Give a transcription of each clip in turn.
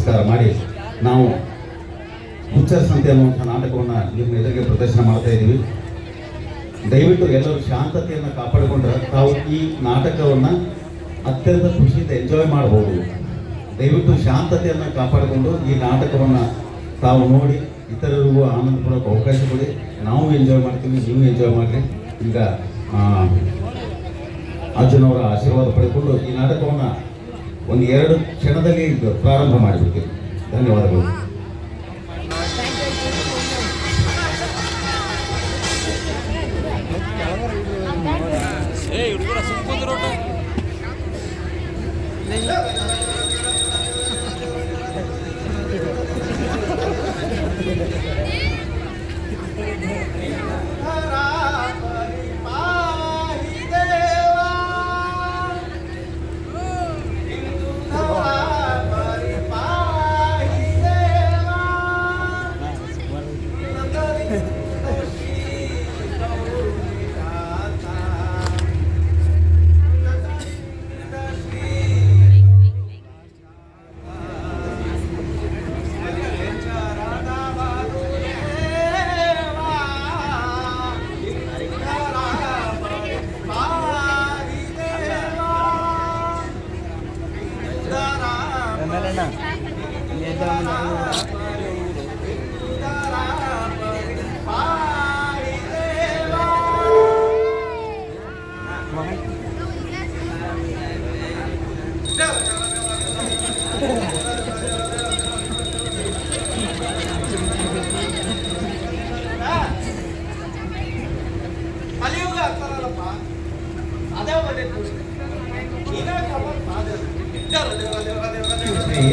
ನಮಸ್ಕಾರ ಮಾಡಿ ನಾವು ಹುಚ್ಚರ ಸಂತೆ ಅನ್ನುವಂಥ ನಾಟಕವನ್ನು ನಿಮ್ಮ ಎದುರಿಗೆ ಪ್ರದರ್ಶನ ಮಾಡ್ತಾ ಇದ್ದೀವಿ. ದಯವಿಟ್ಟು ಎಲ್ಲರೂ ಶಾಂತತೆಯನ್ನು ಕಾಪಾಡಿಕೊಂಡ್ರೆ ತಾವು ಈ ನಾಟಕವನ್ನು ಅತ್ಯಂತ ಖುಷಿಯಿಂದ ಎಂಜಾಯ್ ಮಾಡ್ಬೋದು. ದಯವಿಟ್ಟು ಶಾಂತತೆಯನ್ನು ಕಾಪಾಡಿಕೊಂಡು ಈ ನಾಟಕವನ್ನು ತಾವು ನೋಡಿ ಇತರರಿಗೂ ಆನಂದ ಕೊಡೋಕೆ ಅವಕಾಶ ಕೊಡಿ. ನಾವು ಎಂಜಾಯ್ ಮಾಡ್ತೀವಿ, ನೀವು ಎಂಜಾಯ್ ಮಾಡಿರಿ. ಈಗ ಅರ್ಜುನವರ ಆಶೀರ್ವಾದ ಪಡೆದುಕೊಂಡು ಈ ನಾಟಕವನ್ನು ಒಂದು 2 ಕ್ಷಣದಲ್ಲಿ ಪ್ರಾರಂಭ ಮಾಡಿಬಿಡ್ತೀವಿ. ಧನ್ಯವಾದಗಳು.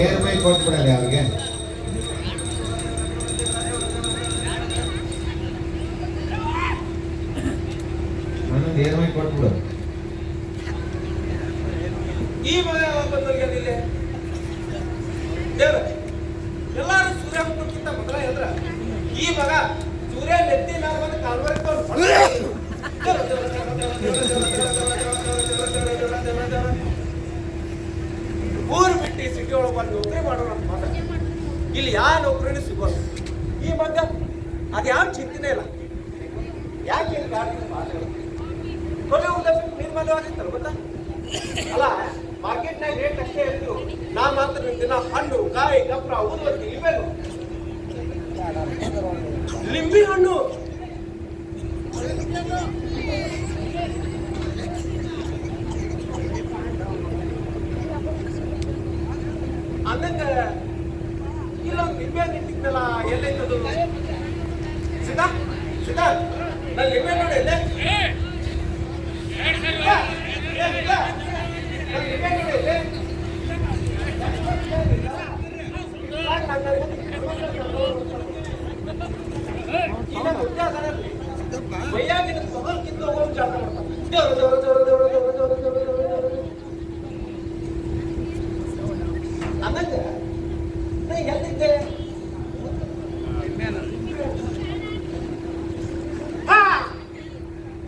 ಏರ್ ಮೈ ಕೊಟ್ಬಿಡಲ್ಲ ಅವ್ರಿಗೆ. ಏರ್ ಮೈ ಕೊಟ್ಬಿಡು. ಈ ಮಗ ಬಂದವ್ರಿಗೆ ಎಲ್ಲಾರು ಸೂರ್ಯ ಹುಟ್ಟಕ್ಕಿಂತ ಮೊದಲ ಎದ್ರ ಈ ಮಗ ಸೂರ್ಯ ನೆತ್ತಿ ಮೇಲೆ ಬಂದು ಕಾಲ್ವರ್ಗ ಊರು ಬಿಟ್ಟು ಸಿಟಿ ಒಳಗೆ ಬಂದು ನೌಕರಿ ಮಾಡೋಣ ಅಂತ ಮಾತ್ರ ಇಲ್ಲಿ ಯಾವ ನೌಕರಿನೂ ಸಿಗೋಲ್ಲ. ಈ ಮಗ ಅದ್ಯಾವ ಚಿಂತನೆ ಇಲ್ಲ. ಯಾಕೆ ಇಲ್ಲಿ ಗಾಡಿ ಕೊನೆ ಉದ್ದೇಶ ನಿರ್ಮಾಣವಾಗಿತ್ತಲ್ಲ ಗೊತ್ತಾ? ಅಲ್ಲ, ಮಾರ್ಕೆಟ್ನಾಗ ರೇಟ್ ಅಷ್ಟೇ ಇತ್ತು. ನಾ ಮಾತ್ರ ದಿನ ಹಣ್ಣು, ಕಾಯಿ, ಗಪ್ರ, ಊದುವತ್ತಿ, ಇವೆಲ್ಲ ಲಿಂಬಿ ಹಣ್ಣು ಅಂದಂಗ ಇಲ್ಲೊಂದು ಲಿಂಬೆ ಹಣ್ಣು ಇಟ್ಟಿದ್ನಲ್ಲ, ಎಲ್ಲೈತದು? ಸೀತಾ ಸೀತಾ, ನಾನು ಲಿಂಬೆ ನೋಡಿ ಎಲ್ಲೇ ವೈಯಾಗಿನ ತೊಗಲ್ಕಿಂತ ಹೋಗೋದು ಜಾಗ ಅನ್ನಂಗ ನಾ ಎಲ್ಲಿದ್ದೆ?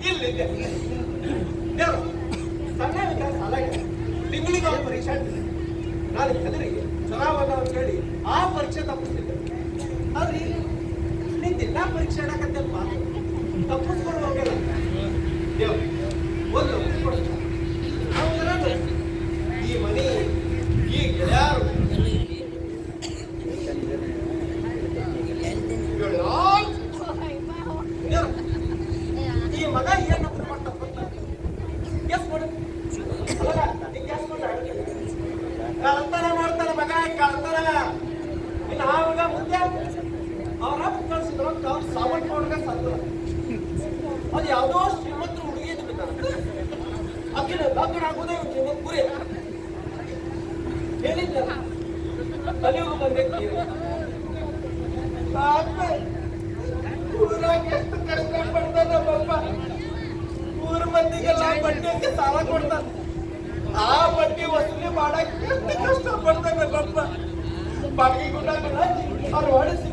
ಇಲ್ಲಿದ್ದೆ. ದೇವ್ರು ಸಣ್ಣ ವಿಕಾಸ ಅಲ್ಲಾಗ ತಿಂಗಳಿಗೆ ಒಂದು ಪರೀಕ್ಷೆ ನಾನು ಹೆದರಿ ಚುನಾವಣೆ ಅಂತ ಹೇಳಿ ಆ ಪರೀಕ್ಷೆ ತಪ್ಪಿಸ್ತಿದ್ದೆ. ಆದ್ರೆ ನೀನ್ ದಿನ ಪರೀಕ್ಷೆ ಆಡಕತ್ತಪ್ಪ, ತಪ್ಪಿಸ್ಕೊಂಡು ಹೋಗಲ್ಲ. ದೇವ್ರು ಒಂದು ಈ ಮನೆ, ಈ ಗೆಳೆಯರು, ಈ ಮಗ ಏನು ಮಾಡ್ತಪ್ಪ ಗ್ಯಾಸ್ ಮಾಡು. ಗ್ಯಾಸ್ ಮಾಡ ಕಳ್ತನ ಮಾಡ್ತಾರ ಮಗ, ಕಳ್ತನ. ಇನ್ನು ಆ ಮಗ ಮುಂದೆ ಅವ್ರ ಕಳ್ಸಿದ್ರ ಅವ್ರ ಸಾಮಾನ್ ನೋಡ್ಗ ಸತ್ತ. ಅದು ಯಾವುದೋ ಶ್ರೀಮಂತರು ಹುಡುಗಿ ಇದ್ಬಿಟ್ಟಾರ. ಅಕ್ಕಿನ ಲಗ್ನ ಆಗೋದೇ ಒಂದು ಗುರಿ ಹೇಳಿದ್ದ. ಕಲಿಯುಗ ಬಂದೈತಿ. ಊರಾಗ ಎಷ್ಟು ಕಷ್ಟ ಪಡ್ತಾನ ಪಾಪ. ಊರ್ ಮಂದಿಗೆಲ್ಲ ಬಡ್ಡಿಗೆ ಸಾಲ ಕೊಡ್ತಾನ. ಆ ಬಡ್ಡಿ ವಸೂಲಿ ಮಾಡಕ್ ಎಷ್ಟು ಕಷ್ಟ ಪಡ್ತಾನೆ ಪಾಪ. ಬಾಡಿಗೆ ಗುಡ್ಡಾಗ ಅವ್ರು ಹೊಡಿಸಿ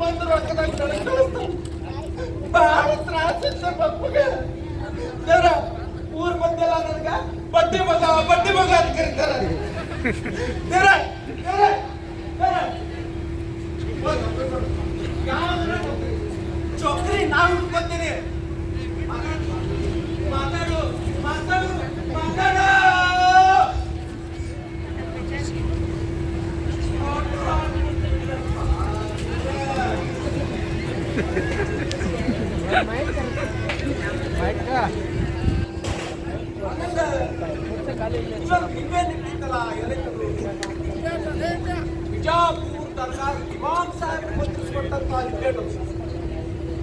ಬಂದು ರೊಕ್ಕದಾಗ ಕಳಿಸ್ತಾನೆ. ಬಹಳ ತ್ರಾಸಿದ್ದ ಪಪ್ಪಗೆ. ದೇವ್ರ ಊರ್ ಮಂದಿಲ್ಲ ನನಗ ಬಡ್ಡಿ ಮಗ ಅಂತ ಕರೀತಾರ. ದೇವ್ರ ಬಿಜಾಪುರ ದರ್ಗಾ ಇಮಾಮ್ ಸಾಹೇಬ್ ಕೊಟ್ಟಿಸ್ಕೊಟ್ಟಂತ ಇಪ್ಪೇಟು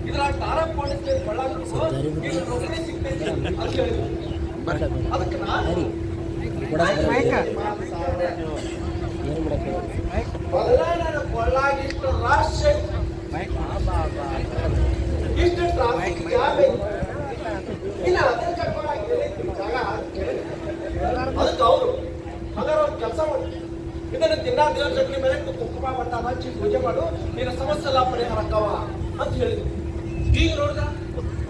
ಇದ್ರಾಗ ತಾರಾ ಪೊಲೀಸ್ ನೌಕರಿ ಸಿಗ್ತೈತಿ ಅಂತ ಹೇಳಿದ್ರು. ಅದಕ್ಕೆ ನಾನು ಕೊಳ್ಳಾಗಿಷ್ಟು ರಾಷ್ಟ್ರ ಇಷ್ಟು ಟ್ರಾಫಿಕ್ ಜಾಮ್ ಇಲ್ಲ ಅದೇ ಕಟ್ಕೊಳಕ್ಕೆ ಜಾಗ ಅದಕ್ಕೆ ಅವರು ಹಾಗಾದ್ರೆ ಒಂದು ಕೆಲಸ ಮಾಡಿ ಇದನ್ನು ದಿನ ದೇವ್ರ ಜಗಲಿ ಮೇಲೆ ಕುಂಕುಮ ಬಟ್ಟ ಹಚ್ಚಿ ಪೂಜೆ ಮಾಡು ನಿನ್ನ ಸಮಸ್ಯೆ ಎಲ್ಲ ಪರಿಹಾರ ಅಕ್ಕವ ಅಂತ ಹೇಳಿದ್ರು. ಈಗ ನೋಡಿದ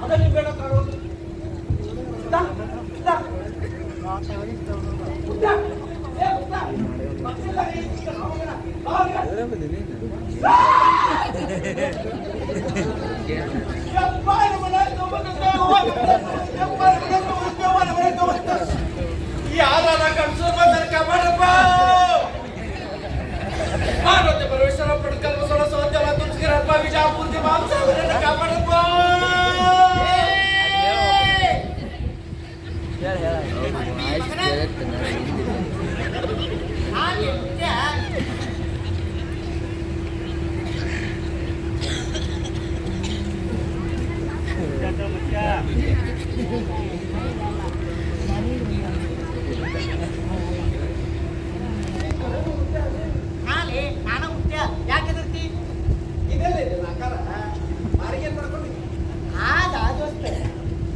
ಅದನ್ನ ಬೇಡ ಕಾಣೋದು ಯಾರ ಕನ್ಸೂರ್ ಬಂದರೆ ಕಾಪಾಡಪ್ಪ ಪರಮೇಶ್ವರ ಪಡ್ಕಲ್ ಬಸವಣ್ಣ ಸೋಂತೇವ ತುಳಸಿರಪ್ಪ ಬಿಜಾಪುರ ಮಾಂಸ ಕಾಪಾಡಪ್ಪ.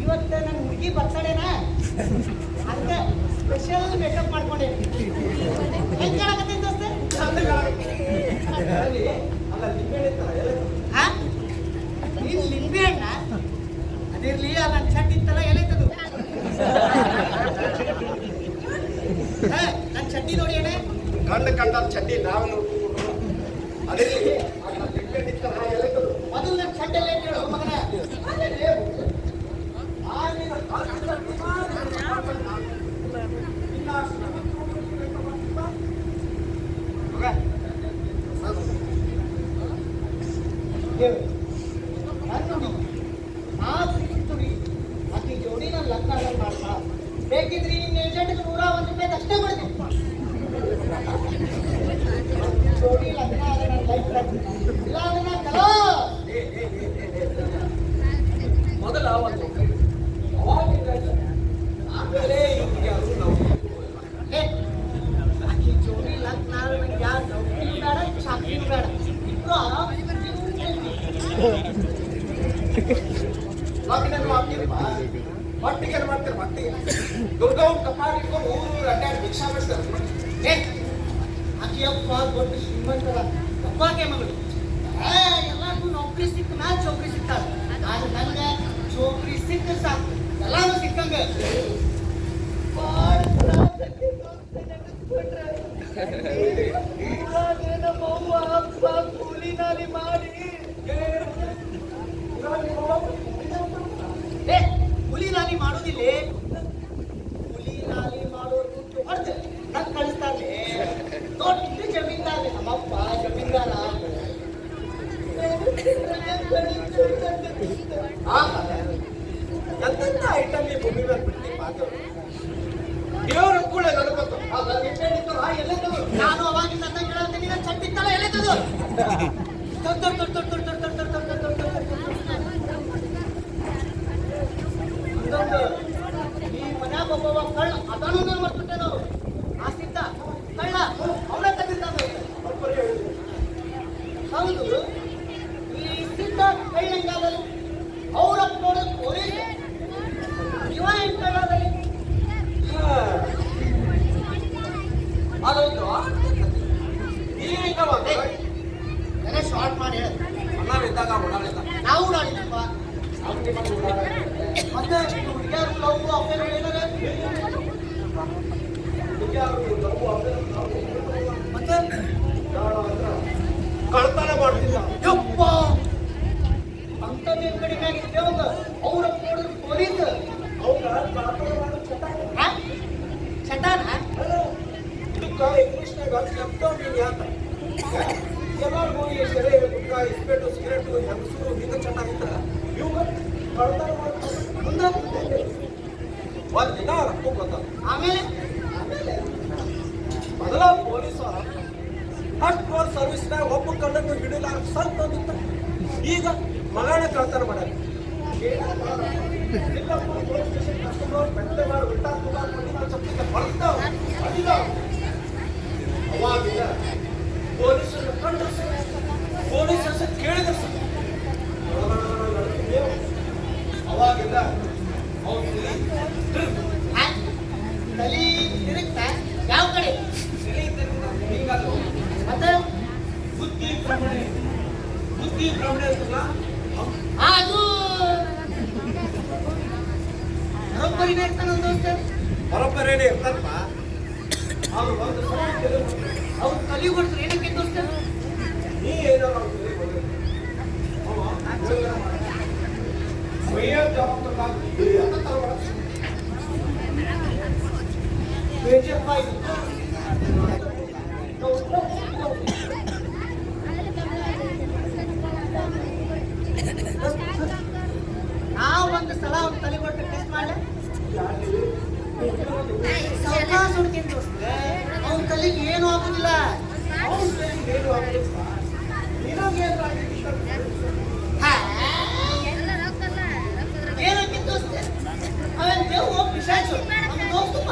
ಇವತ್ತು ನನ್ನ ಹುಡುಗಿ ಬರ್ತಡೇನಾ ಅದಕ್ಕೆ ಸ್ಪೆಷಲ್ ಮೇಕಪ್ ಮಾಡ್ಕೊಂಡೆ. ಹೆಂಗ್ ಕಾಣಕತ್ತಿ ದೋಸ್ತ? ನೀನ್ ಲಿಂಬೆ ಹಣ್ಣ ಅದಿರ್ಲಿ ಆ ನನ್ನ ಚಟ್ ಇತ್ತಲ್ಲ ಎಲ್ಲೈತದು ನನ್ನ ಚಡ್ಡಿ ನೋಡಿ ಅಣ್ಣ ಕಂಡ ಚಡ್ಡಿ ನಾವು ಅದಿರ್ಲಿ ಮೊದಲು ನನ್ನ ಚಡ್ಡೆಲ್ಲ ಹೇಳು ಮಗನ. ಅಕ್ಕಿ ಜೋಡಿ ನಾನು ಲಗ್ನ ಮಾಡ್ತಾ ಬೇಕಿದ್ರಿ ನಿನ್ನ ಏಜೆಂಟ್ಗೆ $101 ಅಷ್ಟೇ ಮಾಡ್ತೀನಿ. ಜೋಡಿ ಲಗ್ನ ಆದ್ರೆ ನನ್ನ ಲೈಫ್ ಇಲ್ಲ ಅದನ್ನ ಕಲೋ ಮೊದಲ ಒಂದು ಆಮೇಲೆ ಅಕ್ಕಿ ಜೋಡಿ ಲಗ್ನ ನಂಗೆ ಯಾರು ನೌಕರಿ ಬೇಡ ಚಾಕರಿ ಬೇಡ ಮಟ್ಟಿಗೆ ಮಾಡ್ತಾರೆ ಮಟ್ಟಿಗೆ ದುರ್ಗವ್ನ ಕಪಾಳ ಇಟ್ಕೊಂಡು ಊರು ಅಡ್ಡಾಡಿ ಭಿಕ್ಷಾ ಮಾಡ್ತಾರೆ. ಅಕ್ಕಿಯಪ್ಪ ದೊಡ್ಡ ಶ್ರೀಮಂತರ ಅಪ್ಪಗೆ ಮಗಳು ಎಲ್ಲರಿಗೂ ನೌಕರಿ ಸಿಕ್ಕ ನಾ ಚೌಕರಿ ಸಿಗ್ತಾಳೆ. ಆದ್ರೆ ನನಗೆ ಚೌಕರಿ ಸಿಕ್ಕ ಸಾಕು ಎಲ್ಲಾನು ಸಿಕ್ಕಂಗ. ನಮ್ಮವ್ವ ಅಪ್ಪ ಕೂಲಿ ನಾಲಿ ಮಾಡಿ ಕೂಲಿ ನಾಲಿ ಮಾಡೋದಿಲ್ಲ. ಕೂಲಿ ನಾಲಿ ಮಾಡೋದು ಹೊಡೆದು ನನ್ ಕಳಿಸ್ತಾರೆ. ದೊಡ್ಡ ಜಮೀನ್ದಾರ ನಮ್ಮಪ್ಪ ಜಮೀನ್ದಾರ. ಎಂತ ಐಟಮ್ ಈ ಭೂಮಿ ಮೇಲೆ ಬಿಡ್ತೀನಿ ಮಾತು ದೇವ್ರ ಕೂಡ ನನಗೊತ್ತು ನಾನು ಅವಾಗಿಂದ ಕೇಳತ್ತೀನಿ ಚಟ್ಟಿತ್ತಲ್ಲ ಎಲೆತದು ಈ ಮನ್ಯಾಗ ಒಬ್ಬ ಕಳ್ಳ ಅದನ್ನು ಮರ್ಬಿಟ್ಟೆ ನಾವು. ಆಸ್ತಿದ್ದ ಕಳ್ಳ ಅವನ ತಂದಿದ್ದಾನೆ. ಹೌದು ಈ ಸಿದ್ಧ ಕಳ್ಳಂಗಾದಲ್ಲಿ ಅವ್ರಪ್ಪ ನೋಡೋದು ಪೊಲೀಸ್ ಇವ ಏನ್ ಕಳ್ಳದಲ್ಲಿ ಅದೊಂದು ಎಲ್ಲ ಶಾರ್ಟ್ ಮಾಡಿ ಹೇಳ. ಅಣ್ಣವಿದ್ದಾಗ ಓಡಾಡಿದ್ದ ನಾವು ಓಡಾಡಿದಪ್ಪ ಮತ್ತೆ ಹುಡುಗಿಯರು ಲವ್ ಅಫೇರ್ ಏನಾರ ಮತ್ತೆ ಕಳ್ತನ ಮಾಡ್ತಿದ್ದ. ಯಪ್ಪ ಅಂತದೇ ಕಡಿಮೆ ಆಗಿದ್ದೆ ಅವಾಗ ಅವ್ರಪ್ಪ ನೋಡಿದ್ರು ಪೊಲೀಸ್ ಚಟಾನ ಇದಕ್ಕ ಇಂಗ್ಲಿಷ್ನಾಗ ಕ್ಲೆಪ್ಟೋಮಿನಿಯಾ ಅಂತ ಎಲ್ಲರಿಗೂ ಈ ಸೆರೆ ಗುಟ್ಕಾ ಇಸ್ಪೇಟು ಸಿಗರೇಟು ಹೆಂಗಸರು ಹಿಂಗ ಚಟ ಇತ್ತ ಇವಾಗ ಫಸ್ಟ್ ಫ್ಲೋರ್ ಸರ್ವಿಸ್ನಾಗ ಒಬ್ಬ ಕಳ್ಳನ್ನು ಹಿಡಿಲಾರ ಸ್ವಲ್ಪ ಬಂದಿತ್ತು. ಈಗ ಮಗನ ಕಳ್ತನ ಮಾಡ್ಯಾರ. ಅವಾಗಿಲ್ಲ ಪೊಲೀಸರು ಕಂಡ್ರು ಸರ್, ಪೊಲೀಸ್ ಹೆಸರು ಕೇಳಿದ್ರು ಸರ್. ಅವಾಗಿಲ್ಲ ತಲಿ ತಿರುಗ್ತಾ ಯಾವ ಕಡೆ ಮತ್ತೆ ಬುದ್ಧಿ ಭ್ರಮಣೆ ಅಂತಲ್ಲ, ಅದು ಬರೋಬ್ಬರಿನೇ ಇರ್ತಾನೆ ಒಂದು ದೋಸ್ತ. ಬರೋಬ್ಬರೇನೆ ಇರ್ತಾರಪ್ಪ. ಅವ್ರು ಒಂದು ಅವ್ರು ತಲಿ ಕೊಡ್ತಾರೆ ಏನಕ್ಕೆ ದೋಸ್ತ? ನೀ ಏನೋ ನಾವು ಒಂದು ಸಲ ಅವ್ನು ತಲೆ ಕೊಟ್ಟು ಟೆಸ್ಟ್ ಮಾಡಿ ಸಾವಕಾಶ ಹುಡ್ತೀನಿ ದೋಸ್ತ. ಅವ್ನ ತಲೆಗೆ ಏನು ಆಗುದಿಲ್ಲ. ಏನಕ್ಕೆ ದೋಸ್ತ? ಅವನ್ ದೇವ್ ಹೋಗಿ ಪಿಶಾಚು ನಮ್ಮ ದೋಸ್ತಪ್ಪ.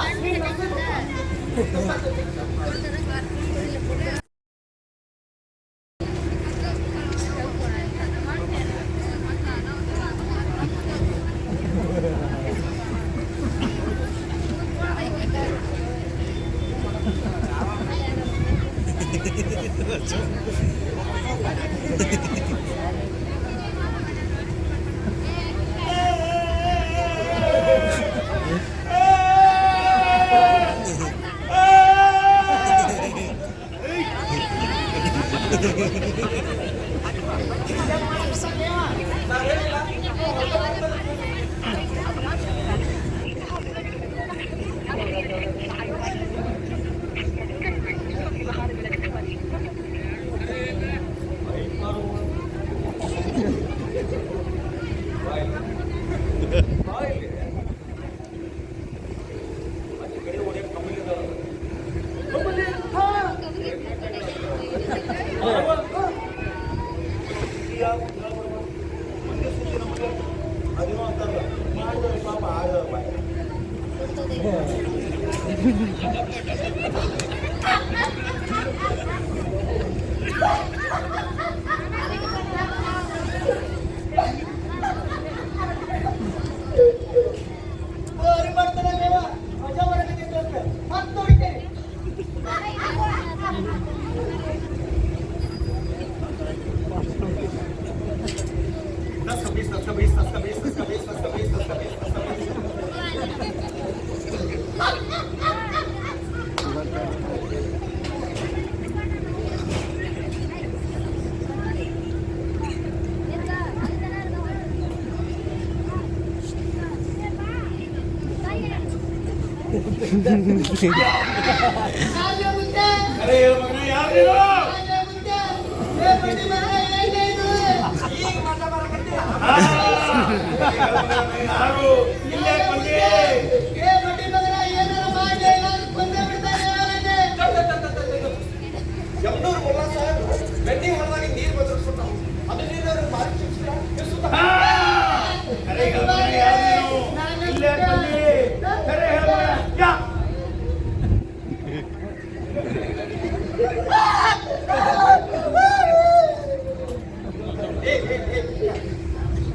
ಯಮನೂರು ಮುಲ್ಲಾ ಸಾಹೇಬ್ ಬೆಂಡಿ ಹೊರದಾಗ ನೀರು ಬದಲಿಸ್ಬಿಟ್ಟು ಅದು ನೀರು ಮಾರಿ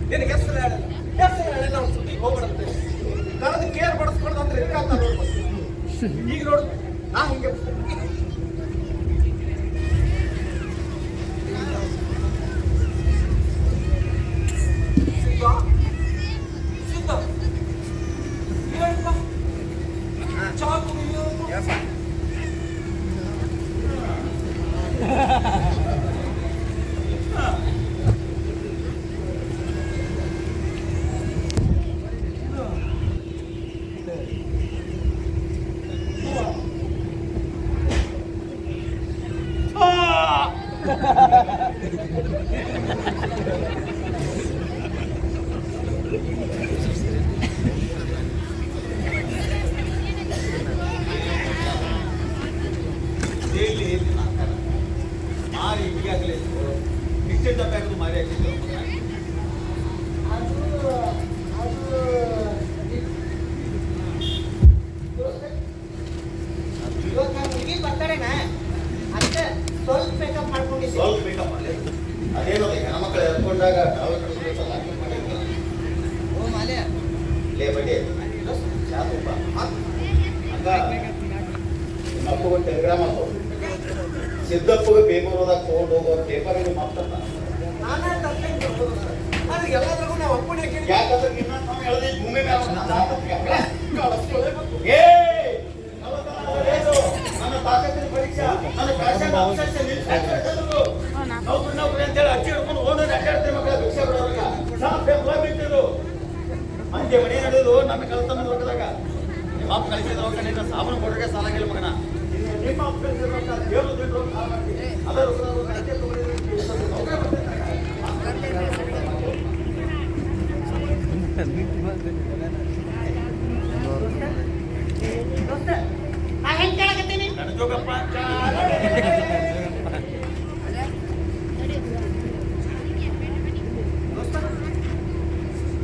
ನಿನಗೆ ಹೆಸರು ಹೇಳಿ ನಾವು ಸುದ್ದಿಗೆ ಹೋಗ್ಬಿಡುತ್ತೆ. ಕರೆದು ಕೇರ್ ಬಡಿಸ್ಕೊಡ್ದು ಅಂದ್ರೆ ಇರ್ಕಾತ ಈಗ ನೋಡು ನಾ ಹಿಂಗೆ ಮಾರಿ ಹಿಂಗೆ ಆಗಲಿ ಇಷ್ಟೇ ದಪ್ಪ ಹಾಕಿದ್ರು ಮಾರಿ ಹಾಕಿದ್ರು ಅದು ಅದು ಇವತ್ತು ನಾನು ಹುಡುಗಿ ಬರ್ತಾರೇನ ಅದಕ್ಕೆ ಸ್ವಲ್ಪ ಮೇಕಪ್ ಮಾಡ್ಕೊಂಡಿದ್ದೆ. ಸ್ವಲ್ಪ ಬೇಕಪ್ಪ ಅದೇನೋ ಹೆಣ್ಮಕ್ಳು ಎತ್ಕೊಂಡಾಗ ನಾವು ಕಳಿಸ್ಬೇಕಲ್ಲ ಓ ಮಾಲೆ ಲೇ ಬಡ್ಡಿ ಚಾತುಪ್ಪ ಹಂಗ ನಿಮ್ಮ ಅಪ್ಪಗೊಂದು ಟೆಲಿಗ್ರಾಮ್ ಹಾಕೋ ಸಿದ್ದಪ್ಪಗೆ ಬೇಗೂರದಾಗ ತೊಗೊಂಡು ಹೋಗೋ ಪೇಪರ್ ಇದು ಮಾತಾಡ್ತ ನಾನೇ ತರ್ತೀನಿ ಅದು ಎಲ್ಲದ್ರಾಗೂ ನಾವು ಒಪ್ಪಣೆ ಯಾಕಂದ್ರೆ ನಿನ್ನ ನಾವು ಹೇಳ್ದೆ ಭೂಮಿ ಮೇಲೆ ಏ ನನ್ನ ತಾಕತ್ತಿನ ಪರೀಕ್ಷೆ ನನ್ನ ಫ್ಯಾಷನ್ ಅಬ್ಸೆಷನ್ ನೌಕರಿ ಅಂತೇಳಿ ಅಚ್ಚಿ ಹಿಡ್ಕೊಂಡು ಓನರ್ ಅಡ್ಡಾಡ್ತೀವಿ ಮಕ್ಕಳ ಭಿಕ್ಷೆ ಬಿಡೋರಾಗ ಬಿಟ್ಟಿರು ಅಂತೆ ಮನೆ ನಡೆಯೋದು ನಮ್ಮ ಕಳ್ತನ ರೊಕ್ಕದಾಗ ನಿಮ್ಮ ಅಪ್ಪ ಕಳಿಸಿದ ರೊಕ್ಕ ನಿನ್ನ ಸಾಬೂನು ಕೊಡ್ರಿಗೆ ಸಾಲಾಗಿಲ್ಲ ಮಗನ ನಿಮ್ಮ ಅಪ್ಪ ಕಳಿಸಿದ ರೊಕ್ಕ ದೇವ್ರು ದುಡ್ಡು ರೊಕ್ಕ ಹಾಳು ಮಾಡಿ ಅದೇ ರೊಕ್ಕ ಅಚ್ಚೆ ದೋಸ್ತ ನಾ ಹೆಂಗ್ ಕೇಳಕತ್ತೀನಿ ನಡ್ಜೋಗಪ್ಪ ದೋಸ್ತ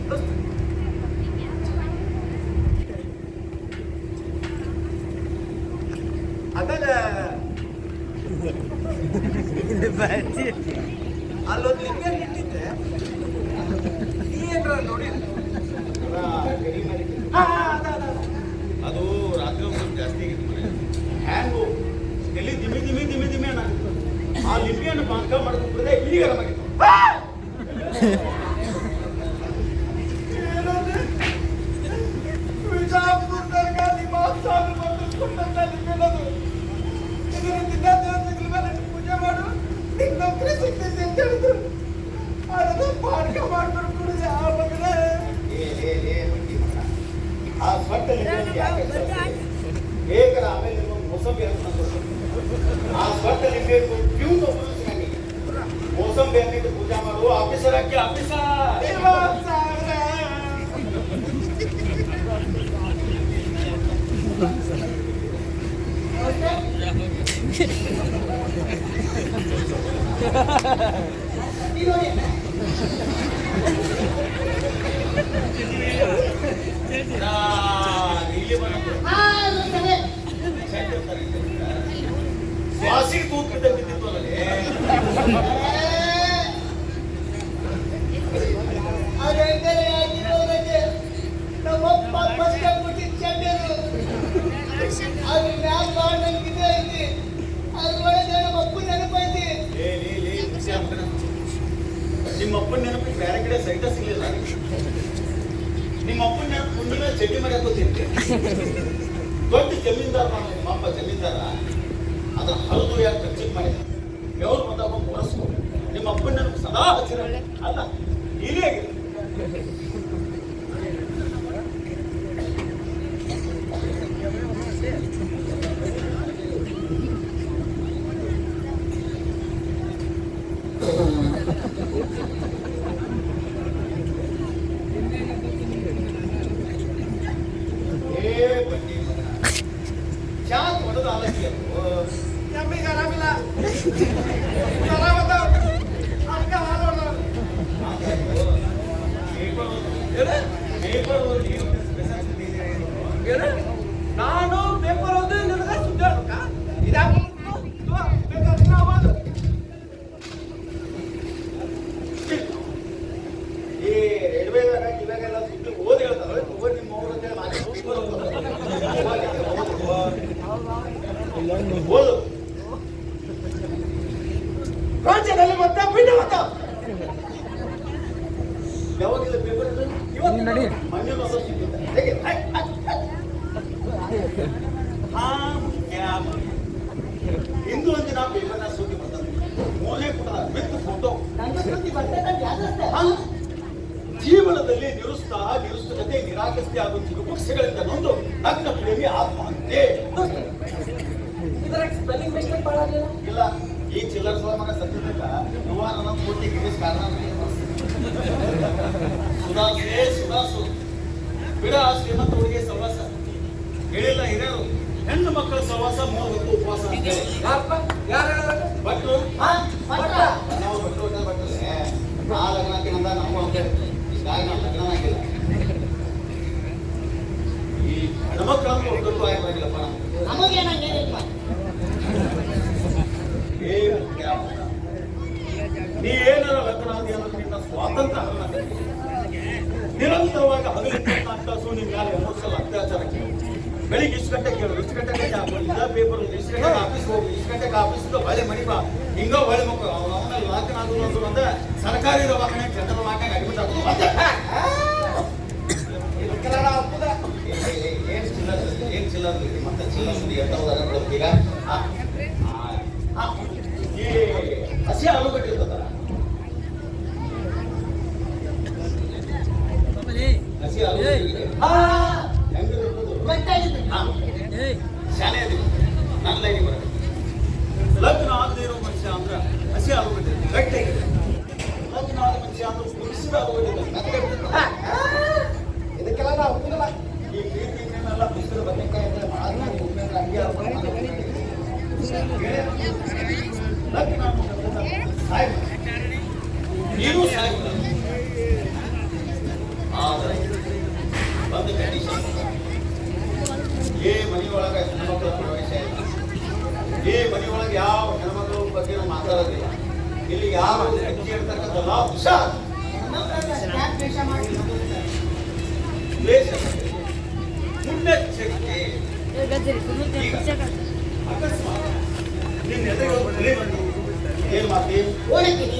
ದೋಸ್ತ ಅದಲ್ಲ ಅಲ್ಲೊಂದು ಲಿಂಗ ಇಟ್ಟಿದ್ದೆ ನೀ ಏನ್ರ ನೋಡಿ ಅದು ರಾತ್ರಿ ಒಂದು ಜಾಸ್ತಿ ಆಗಿತ್ತು ಮನೆ ಹ್ಯಾಂಗು ಎಲ್ಲಿ ದಿಮಿ ದಿಮಿ ದಿಮಿ ದಿಮಿ ಅನ್ನಾಗಿತ್ತು ಆ ಲಿಪಿಯನ್ನು ಬಾಂಕ ಮಾಡ್ಕೊಂಡ್ರೆ ಈಗ ಆರಾಮಾಗಿತ್ತು ವಿಜಾಪುರದಾಗ ನಿಮ್ಮ ಸಾಲು ಬಂದು ಲಿಂಗನದು ಇದರಿಂದ ದೇವತೆಗಳ ಮೇಲೆ ಪೂಜೆ ಮಾಡು ನಿಂಗೆ ನೌಕರಿ ಸಿಗ್ತೈತಿ ಅಂತ ಹೇಳಿದ್ರು ಅದನ್ನ ಪಾಠ ಮಾಡ್ಕೊಂಡು ಕುಡಿದೆ ಆ ಮಗನೇ ಆ ಸ್ವಟ್ಟ ಬೇಕರ ಆಮೇಲೆ ಮೋಸಂಬಿ ಆ ಸ್ವಟ್ಟ ಲಿಂಬೆ ಕ್ಯೂನ್ ಮೋಸಂಬಿ ಅನ್ನಿಟ್ಟು ಪೂಜಾ ಮಾಡು ಆಫೀಸರ್ ಹಾಕಿ ಆಫೀಸರ್ ಇಲ್ಲಿ ಬಂದು ಶ್ವಾಸಿಗೆ ತೂತ್ ಬಿದ್ದಿತ್ತು ಅಲ್ಲೇ ನಮ್ಮಪ್ಪ ಫಸ್ಟ್ ಕೊಟ್ಟಿದ್ದ ಚಂಡರು ಅದ್ರ ಮ್ಯಾಲ ನನಗಿದೆ ಐತಿ ಅದ್ರೊಳಗೆ ನಮ್ಮ ಅಪ್ಪ ನೆನಪೈತಿ ನಿಮ್ಮ ಅಪ್ಪನ ನೆನಪು ಬೇರೆ ಕಡೆ ಸೈಟ ಸಿಗ್ಲಿಲ್ಲ ನಿಮ್ಮ ಅಪ್ಪನ ನೆನಪು ಮುಂದಿನ ಚಡ್ಡಿ ಮರಿ ಹಾಕೋತಿರ್ತೆ ದೊಡ್ಡ ಜಮೀನ್ದಾರ ನಾನು ನಿಮ್ಮ ಅಪ್ಪ ಜಮೀನ್ದಾರ ಅದನ್ನ ಹರಿದು ಯಾಕೆ ಖರ್ಚಿಗೆ ಮಾಡಿದ ಬೆವರು ಬಂದಾಗ ಹೊರಸು ನಿಮ್ಮ ಅಪ್ಪನ ನೆನಪು ಸದಾ ಹಚ್ಚಿರ ಅಲ್ಲ ಇಲ್ಲಿ ಆಗಿದೆ ಎಮ್ಮಿಗೆ ಆರಾಮಿಲ್ಲ ಆರಾಮದ ಅದಕ್ಕೆ ಹಾಲು ನಾನು ಪೇಪರ್ ಓದಿ ನನಗೆ ಸುದ್ದಿ ಹೇಳ್ಬೇಕ ಇದಾಗ ಬೇಕಾದ್ರೆ ನಾವು ಈ ರೈಲ್ವೆದಾಗ ಇವಾಗೆಲ್ಲ ಸುದ್ದಿ ಓದಿ ಹೇಳ್ತಾರೆ ಓದಿ ನಿಮ್ಮ ಮಗಳು ಅಂತೇಳಿ ಓದು ರಾಜ್ಯದಲ್ಲಿ ಮತ್ತೆ ಭಿನ್ನ ಮತ ಯಾವಾಗಿಲ್ಲ ಪೇಪರ್ ಇವತ್ತು ನಡಿ ಮೊನ್ನೆ ಮೊದಲು ಸಿಕ್ಕಿದ್ದ ಹೇಗೆ ಹಿಂದೂ ಒಂದಿನ ಪೇಪರ್ನ ಸುದ್ದಿ ಬರ್ತದೆ ಮೂಲೆ ಪುಟ ವಿತ್ ಫೋಟೋ ಜೀವನದಲ್ಲಿ ನಿರುತ್ಸಾಹತೆ ನಿರಾಕರಿಸಿ ಹಾಗೂ ಚಿಗುಪಕ್ಷೆಗಳಿಂದ ನೊಂದು ನಗ್ನ ಪ್ರೇಮಿ ಆತ್ಮಹತ್ಯೆ ಇದರ ಸ್ಪೆಲ್ಲಿಂಗ್ ಮಿಸ್ಟೇಕ್ ಮಾಡಲಿಲ್ಲ ಇಲ್ಲ ಈ ಚಿಲ್ಲರ್ ಮಗ ಸತ್ಯದಲ್ಲ ನನ್ನ ಕೋಟಿ ಗಿರೀಶ್ ಕಾರಣ ಸುಧಾಸು ಬಿಡ ಶ್ರೀಮಂತ ಹುಡುಗಿ ಸವಾಸ ಹೇಳಿಲ್ಲ ಹಿರಿಯರು ಹೆಣ್ಣು ಮಕ್ಕಳ ಸವಾಸ 3 ಹೊತ್ತು ಉಪವಾಸ ಅಂತ ಯಾರು ಭಟ್ರು ಕಾಲ ಎಮೋಷನಲ್ ಅತ್ಯಾಚಾರ ಕೇಳು. ಬೆಳಿಗ್ಗೆ ಇಷ್ಟು ಗಂಟೆ ಕೇಳು, ಇಷ್ಟು ಗಂಟೆಗೆ ಇದ ಪೇಪರ್, ಇಷ್ಟು ಗಂಟೆಗೆ ಆಫೀಸ್ ಹೋಗು, ಇಷ್ಟು ಗಂಟೆಗೆ ಆಫೀಸಿಂದ ಹೊಳೆ ಮನಿ ಬಾ, ಹಿಂಗ ಹೊಳೆ ಮಕ್ಕಳು ಅವನ ಲಾಕನಾದ್ರು ಅಂದ್ರೆ ಸರ್ಕಾರಿ ದವಾಖಾನೆ ಜನರಲ್ ಲಾಕಾಗ ಅಡ್ಮಿಟ್ ಆಗೋದು ಮತ್ತೆ ಏನ್ ಚಿಲ್ಲರ್ ಮತ್ತೆ ಚಿಲ್ಲರ್ ಎಂತ ಉದಾಹರಣೆ ಈಗ ಈ ಹಸಿ ಆಲೂಗಡ್ಡೆ ಇರ್ತದಲ್ಲ, ಹಸಿ ಆಲೂಗಡ್ಡೆ ಹೆಂಗಿರ್ತದೆ ಗೊತ್ತಾಗಿದೆ. ಶಾಲೆ ಅದಿ ನನ್ನ ಲೈನಿಗೆ ಬರೋದು. ಲಗ್ನ ಆಗದೆ ಇರೋ ಮನುಷ್ಯ ಅಂದ್ರೆ ಹಸಿ ಆಲೂಗಡ್ಡೆ ಗಟ್ಟಿಯಾಗಿದೆ. ಲಗ್ನ ಆದ ಮನುಷ್ಯ ಅಂದ್ರೆ ಕುದಿಸಿದ ಆಲೂಗಡ್ಡೆ ಇದಕ್ಕೆಲ್ಲ ನಾವು ಒಪ್ಪುದಿಲ್ಲ. ಈ ಪ್ರೀತಿನೆಲ್ಲ ಬಿಸಿಲು ಬದನೆಕಾಯಿ ಅಂದ್ರೆ ಮಾಡಿದ್ರೆ ಹಂಗೆ ಲಗ್ನ ಸಾಯ್ತು, ನೀನು ಸಾಯ್ತು. ಆದರೆ ಒಂದು ಕಂಡೀಷನ್, ಈ ಮನೆಯೊಳಗೆ ಹೆಣ್ಮಕ್ಳ ಪ್ರವೇಶ ಇಲ್ಲ, ಈ ಮನೆಯೊಳಗೆ ಯಾವ ಹೆಣ್ಮಕ್ಳ ಬಗ್ಗೆ ಮಾತಾಡೋದಿಲ್ಲ, ಇಲ್ಲಿ ಯಾವ ಅಕ್ಕಿ ಇರ್ತಕ್ಕಂಥಲ್ಲ ಹುಷಾರ್ ದ್ವೇಷ ಮುನ್ನೆಚ್ಚರಿಕೆ. ಅಕಸ್ಮಾತ್ ನಿನ್ನ ಎದುರು ತಲೆ ಬಂದು ಏನ್ ಮಾತಿ ಓಡಕ್ಕಿನಿ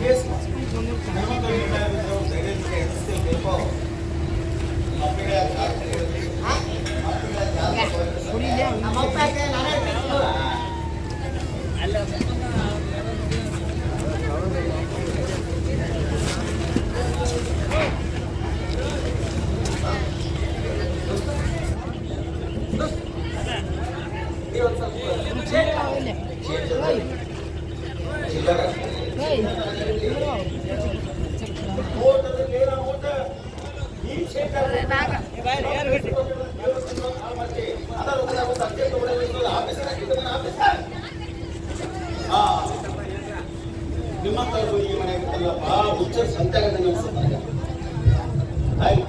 ಫೇಸ್ ಹೆಣ್ಮಕ್ಳು ಬೇಕು. ನಮ್ಮ ಅಪ್ಪಗೆ ನಾನೇ ಬಿಟ್ಟು ನಿಮ್ಮಂತವ್ರು ಈ ಮನೆಗೆ ಅಲ್ಲಪ್ಪ ಹುಚ್ಚ ಸಂತ್ಯಾಗದ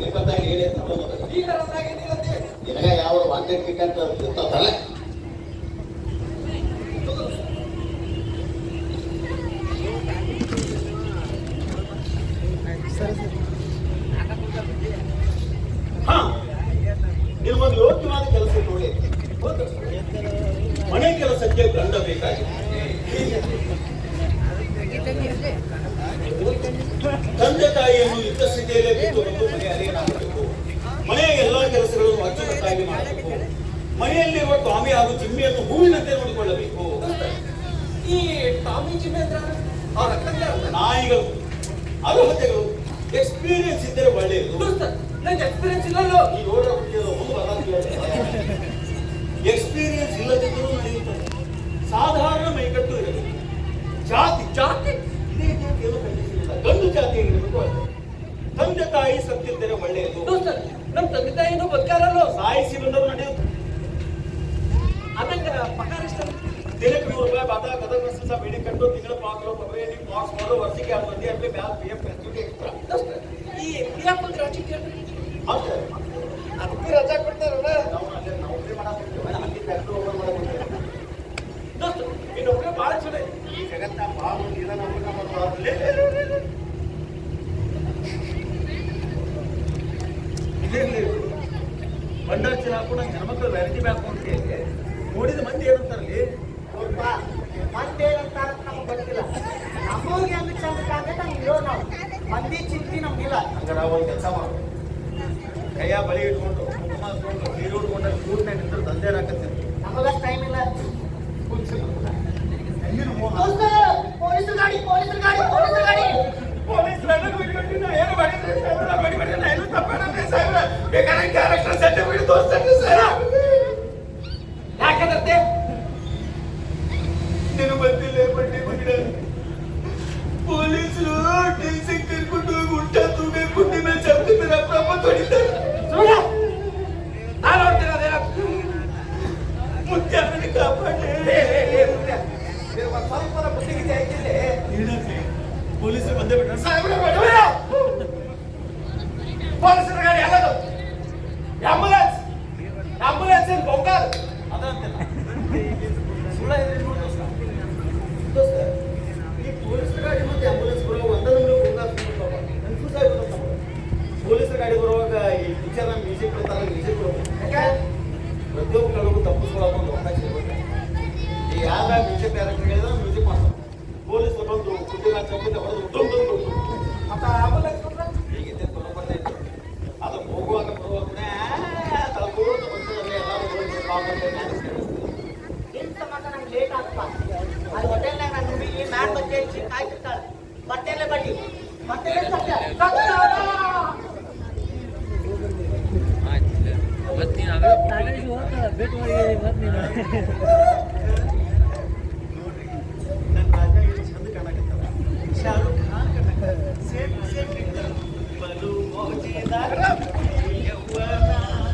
ಇಪ್ಪತ್ತಾಗಿ ಹೇಳಿ ನಿನಗ ಯಾವ ವಾದ್ಯ ಕಿಟ್ ಅಂತ ಇರ್ತಾವಲ್ಲ, ಹಾ ನಿಮ್ಗೊಂದು ಯೋಗ್ಯವಾದ ಕೆಲಸ ನೋಡಿ. ಮನೆ ಕೆಲಸಕ್ಕೆ ಗಂಡ ಬೇಕಾಗಿದೆ, ತಂದೆ ತಾಯಿಯನ್ನು ಯುದ್ಧ ಸ್ಥಿತಿಯಲ್ಲೇ ಬಿಟ್ಟು ಬಂದು ಮನೆ ಅರಿಯನಾಗಬೇಕು. ಮನೆಯ ಎಲ್ಲಾ ಕೆಲಸಗಳನ್ನು ಅಚ್ಚುಕಟ್ಟಾಗಿ ಮಾಡಬೇಕು. ಮನೆಯಲ್ಲಿರುವ ಟಾಮಿ ಹಾಗೂ ಜಿಮ್ಮಿಯನ್ನು ಹೂವಿನಂತೆ ನೋಡಿಕೊಳ್ಳಬೇಕು. ಈ ಟಾಮಿ ಜಿಮ್ಮೆ ಅಂದ್ರೆ ಅವ್ರ ಅಕ್ಕಂಗ ನಾಯಿಗಳು ಅರ್ಹತೆಗಳು ಎಕ್ಸ್ಪೀರಿಯನ್ಸ್ ಇದ್ದರೆ ಒಳ್ಳೆಯದು. ನಂಗೆ ಎಕ್ಸ್ಪೀರಿಯನ್ಸ್ ಇಲ್ಲಲ್ಲೋ. ಈ ರೋಡ ಎಕ್ಸ್ಪೀರಿಯನ್ಸ್ ಇಲ್ಲದಿದ್ದರೂ ನಡೆಯುತ್ತದೆ. ಸಾಧಾರಣ ಮೈಕಟ್ಟು ಇರಬೇಕು. ಜಾತಿ ಜಾತಿ ಇದೇ ಏನು ಕಂಡೀಷನ್ ಇಲ್ಲ, ಗಂಡು ಜಾತಿಯಾಗಿರಬೇಕು ಅಷ್ಟೇ. ತಂದೆ ತಾಯಿ ಸತ್ತಿದ್ದರೆ ಒಳ್ಳೆಯದು. ನಮ್ ತಂದೆ ತಾಯಿನೂ ಬದುಕಾರಲ್ಲೋ. ಸಾಯಿಸಿ ಬಂದವರು ನಡೆಯುತ್ತೆ. ಆಮೇಲೆ ಪಗಾರ ಎಷ್ಟು? ದಿನಕ್ಕೆ ₹100 ಬಾಟ ಗದಗ ಮಸ್ಸ ಬೇಡಿ ಕಟ್ಟು ತಿಂಗಳ ಪಾಕ್ಲು ಕೊಬ್ಬರಿ ಬಾಕ್ಸ್ ಮಾಡೋ ವರ್ಷಕ್ಕೆ 6 ಮಂದಿ ಅಲ್ಲೇ bag P F gratuity extra. ಈ ಪಿ ಎಫ್ ಗ್ರಾಚ್ಯುಟಿ ಅಷ್ಟೇ ಅದಕ್ಕೆ ರಜಾ ಕೊಡ್ತಾರಲ್ಲ. ನಾವು ಅಲ್ಲೇ ನೌಕರಿ ಮಾಡಕ್ಕೆ ಹಂಗೆ ಫ್ಯಾಕ್ಟ್ರಿ ಓಪನ್ ಮಾಡಕ್ಕೆ ದೋಸ್ತ ಈ ನೌಕರಿ ಭಾಳ ಚಲೋ ಐತಿ. ಈ ಜಗತ್ತ ಭಾಳ ಇದ ನೌಕರಿ ಮಾಡೋದ್ರಲ್ಲಿ ಬಂಡಾರ ಚೀಲ ಹಾಕೊಂಡು ಹೆಣ್ಮಕ್ಳು ವ್ಯಾನಿಟಿ ಬ್ಯಾಗ್ ಕೊಂಡ್ರೆ ನೋಡಿದ ಮಂದಿ ಏನಂತಾರಲ್ಲಿ, ಮಂದೇನಂತಾರ ನಮಗೆ ಗೊತ್ತಿಲ್ಲ. ನಮಗೆ ಹೆಂಗ್ ಚಂದ ಕಾಣ್ತೈತೆ ಹಂಗೆ ಇರೋ ನಾವು. ಮಂದಿ ಚಿಂತೆ ನಮ್ಗಿಲ್ಲ. ಹಂಗ ನಾವು ಒಂದು ಕೆಲಸ ಮಾಡೋದು, ಕೈಯ ಬಳಿ ಇಟ್ಕೊಂಡು ಕುಂಕುಮ ಹಚ್ಕೊಂಡು ನೀರು ಉಟ್ಕೊಂಡು ಕೂಡ್ನೆ ನಿಂತು ದಂಧೆ ಹಾಕತ್ತೀವಿ. ನಮಗಷ್ಟು ಟೈಮ್ ಇಲ್ಲ. ಹೆಂಗಿನ ಮೋಹ ದೋಸ್ತ, ಪೊಲೀಸರ ಗಾಡಿ ಪೊಲೀಸರ ಗಾಡಿ ಪೊಲೀಸರ ಗಾಡಿ. ಪೊಲೀಸ್ ಏನು ಮಾಡಿದ್ರೆ ಸಾಹೇಬ್ರ ಏನು ತಪ್ಪೇನಂದ್ರೆ ಸಾಹೇಬ್ರ ಬೇಕಾದ್ರೆ ಕ್ಯಾರೆಕ್ಟರ್ ಸರ್ಟಿಫಿಕೇಟ್ ತೋರಿಸ್ತಾರೆ ಸರ್. ಯಾಕಂದ್ರೆ ನೀನು ಬಂದಿಲ್ಲ ಬಡ್ಡಿ ಮಗಿಡ ಪೊಲೀಸರು ಟೆನ್ಸಿಂಗ್ ಕರ್ಕೊಂಡು ಹೋಗಿ ಉಂಟ ತೂಗೆ ಕುಂಡಿ ಮೇಲೆ ಚಪ್ತಿ ಮೇಲೆ ಅಪ್ರಪ್ಪ ತೊಡಿತಾರೆ. ನಾನು ನೋಡ್ತೀನಿ ಅದೇನ ಮುಖ್ಯ ಕಾಪಾಡಿ ಸ್ವಲ್ಪ ಬುದ್ಧಿಗೆ ಆಯ್ತಿದೆ. ಪೊಲೀಸರು ಬಂದೇ ಬಿಟ್ರೆ ಸಾಹೇಬ್ರ ಪೊಲೀಸರ ಗಾಡಿ ಎಲ್ಲದು ಆಂಬುಲೆನ್ಸ್ ಆಂಬುಲೆನ್ಸ್ ಏನು ಬೊಂಗಾರ್ ಅದಂತೆಲ್ಲ ಸುಳ್ಳ ಈ ಪೊಲೀಸ್ ಗಾಡಿ ಮತ್ತೆ ಆಂಬುಲೆನ್ಸ್ ಬರೋ ಒಂದೊಂದು ಮ್ಯೂಸಿಕ್ ಡೈರೆಕ್ಟರ್ ಹೇಳಿದ್ರೆ ಮ್ಯೂಸಿಕ್ ಮಾಡ್ತಾರೆ. ಪೊಲೀಸರು ಬಂದು ಕುದಿನ ಚಪ್ಪಿಂದ ಹೊಡೆದು ಡುಮ್ ಅಂತ ಆಮೇಲೆ ಹೀಗಿದೆ ಬರೋಬರ್ದೇ ಇತ್ತು. ಅದು ಹೋಗುವಾಗ ಬರುವಾಗ ತಳಕೋತ ಬರ್ತದೆ ಎಲ್ಲರೂ ಇಂಥ ಮಾತ್ರ ನಂಗೆ ಲೇಟ್ ಆಗ್ತಪ್ಪ. ಅಲ್ಲಿ ಹೋಟೆಲ್ನಾಗ ನಾನು ಹುಡುಗಿ ಮ್ಯಾಟ್ ಬಟ್ಟೆ ಹಚ್ಚಿ ಕಾಯ್ತಿರ್ತಾಳೆ. ಬಟ್ಟೆಲ್ಲೇ ಬಡ್ಡಿ ಬಟ್ಟೆಲ್ಲೇ ಸತ್ಯ ನನ್ನ ರಾಜ ಎಷ್ಟು ಚಂದ ಕಾಣಕತ್ತಲ್ಲ. ಶಾರುಖ್ ಖಾನ್ ಕಾಣಕತ್ತಲ್ಲ. ಸೇಮ್ ಸೇಮ್ ಬಲು ಮೋಜಿದಾರ ಯವ್ವನ.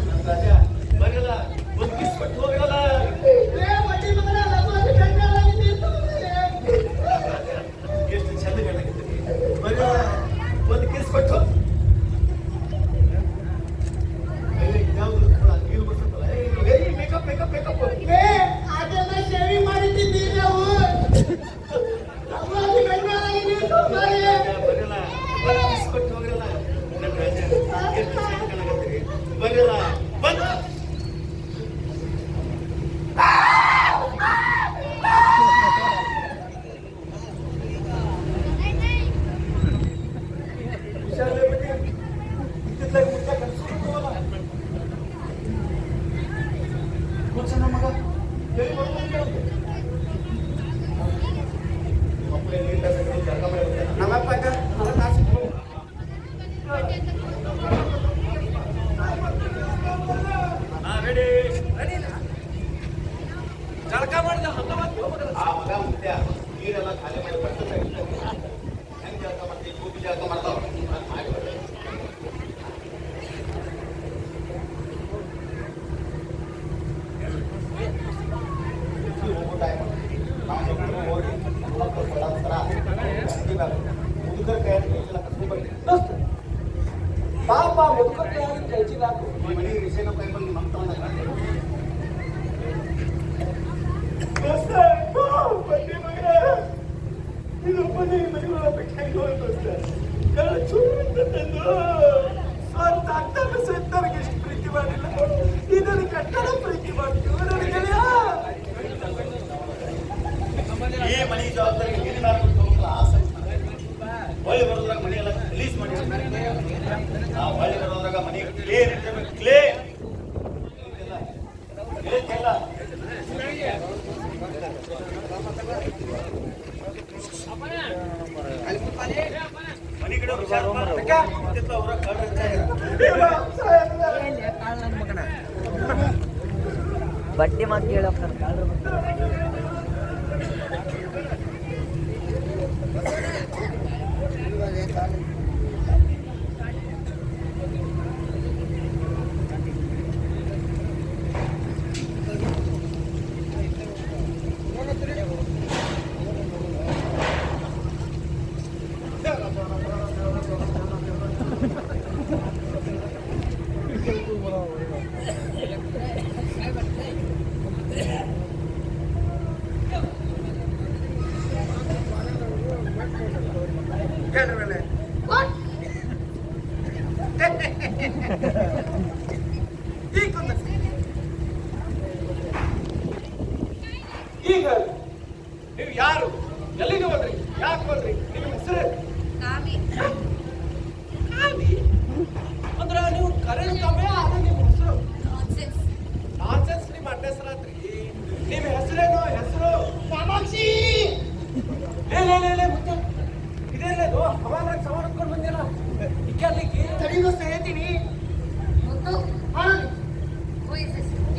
ನನ್ನ ರಾಜ ಬರಲ್ಲ ಒಂದು ಕಿಸ್ ಕೊಟ್ಟು ಹೋಗಲ್ಲ. ಎಷ್ಟು ಚಂದ ಕಾಣಕತ್ತೀನಿ. ಬರಲ್ಲ ಒಂದು ಕಿಸ್ ಕೊಟ್ಟು ಯಾವ್ದು ನೀರು ಬರ್ತಲ್ಲ. ಮೇಕಪ್ ಮೇಕಪ್ ಮೇಕಪ್ ಅದೆಲ್ಲ ಶೇವಿಂಗ್ ಮಾಡಿಟ್ಟಿದ್ದೀವಿ ನಾವು. ಬರಲ್ಲ ಕೊಟ್ಟು ಹೋಗಲ್ಲ. ನನ್ನ ರಾಜ ಎಷ್ಟು ಚಂದ ಕಾಣಕತ್ತೀರಿ. ಬರಲ್ಲ ಬಂದ ಶಾಲೆ ಬಗ್ಗೆ ಇತ್ತಿತ್ತಲಾಗ ಮುಚ್ಚ ಕನ್ಸ್ಕೊಳ್ತವಲ್ಲ. ಮುಚ್ಚ ನಮ್ಮ ಮಗ ಹೇಳಿ ನಮ್ಮಪ್ಪ ಜಳಕ ಮಾಡಿದ ಆ ಮಗ ಮುತ್ಯ ನೀರೆಲ್ಲ ಖಾಲಿ ಮಾಡಿ ಬರ್ತದೆ. ಹೆಂಗ್ ಜಳಕ ಮಾಡ್ತೀವಿ ಕೂಪಿ ಜಳಕ ಮಾಡ್ತಾವ ಮಾಡಿ ಬರ್ತದೆ. ಹೋಗೋ ಟೈಮ್ ನಾವು ಹೋಗಿ ಮುದುಕರ ಕೈಯಲ್ಲಿ ಕರ್ಕೊಂಡ್ಬರ್ತೀವಿ. ಪಾಪ ಮುದುಕರ ಕೈಯಲ್ಲಿ ಕೈಚಿದಾಕು ಮನೆ ರಿಸೇನ ಕೈ ಬಂದು ಮಕ್ಕಳನ್ನ ಇದು ಮನೆ ಮನೆಗಳ ಸ್ವಂತ ಅರ್ಥನ ಸತ್ತರಿಗೆ ಎಷ್ಟು ಪ್ರೀತಿ ಮಾಡಿಲ್ಲ. ಇದನ್ನು ಕಟ್ಟಡ ಪ್ರೀತಿ ಮಾಡ್ತೀವಿ ನನಗೆ. ಈ ಮನೆ ಜವಾಬ್ದಾರಿ ಆಸೆ ಹೊಳ್ಳಿ ಬರೋದ್ರಾಗ ಮನೆ ಎಲ್ಲ ರಿಲೀಸ್ ಮಾಡಿ ನಾವು ಹೊಳ್ಳಿ ಬರೋದ್ರಾಗ ಮನೆ ಕ್ಲೇ ಇರ್ತೇವೆ. ಕ್ಲೇ ಮನೆ ಕಡೆ ಬಟ್ಟೆ ಮಾತು ಕೇಳಪ್ಪ. ಈಗ ನೀವು ಯಾರು, ಎಲ್ಲಿಗೆ ಹೋದ್ರಿ, ಯಾಕೆ ಹೋದ್ರಿ, ನಿಮ್ಮ ಹೆಸರು? ಅಂದ್ರ ನೀವು ಕರೆದು ಕಮ್ಮಿ ಆದ ನಿಮ್ಮ ಹೆಸರು ನಾನ್ಸೆನ್ಸ್. ನಿಮ್ಮ ಅಡ್ಡ ಹೆಸರಾತ್ರಿ. ನಿಮ್ಮ ಹೆಸರೇನು? ಹೆಸರು ಕಾಮಾಕ್ಷಿ. ಮುಚ್ಚ ಇದೇನದು ಹವಾಮಾನ ಸವಾಲು ಹೊತ್ಕೊಂಡು ಬಂದಿಲ್ಲ. ಇಕ್ಕಲ್ಲಿಗೆ ತಡಿದು ಹೇಳ್ತೀನಿ.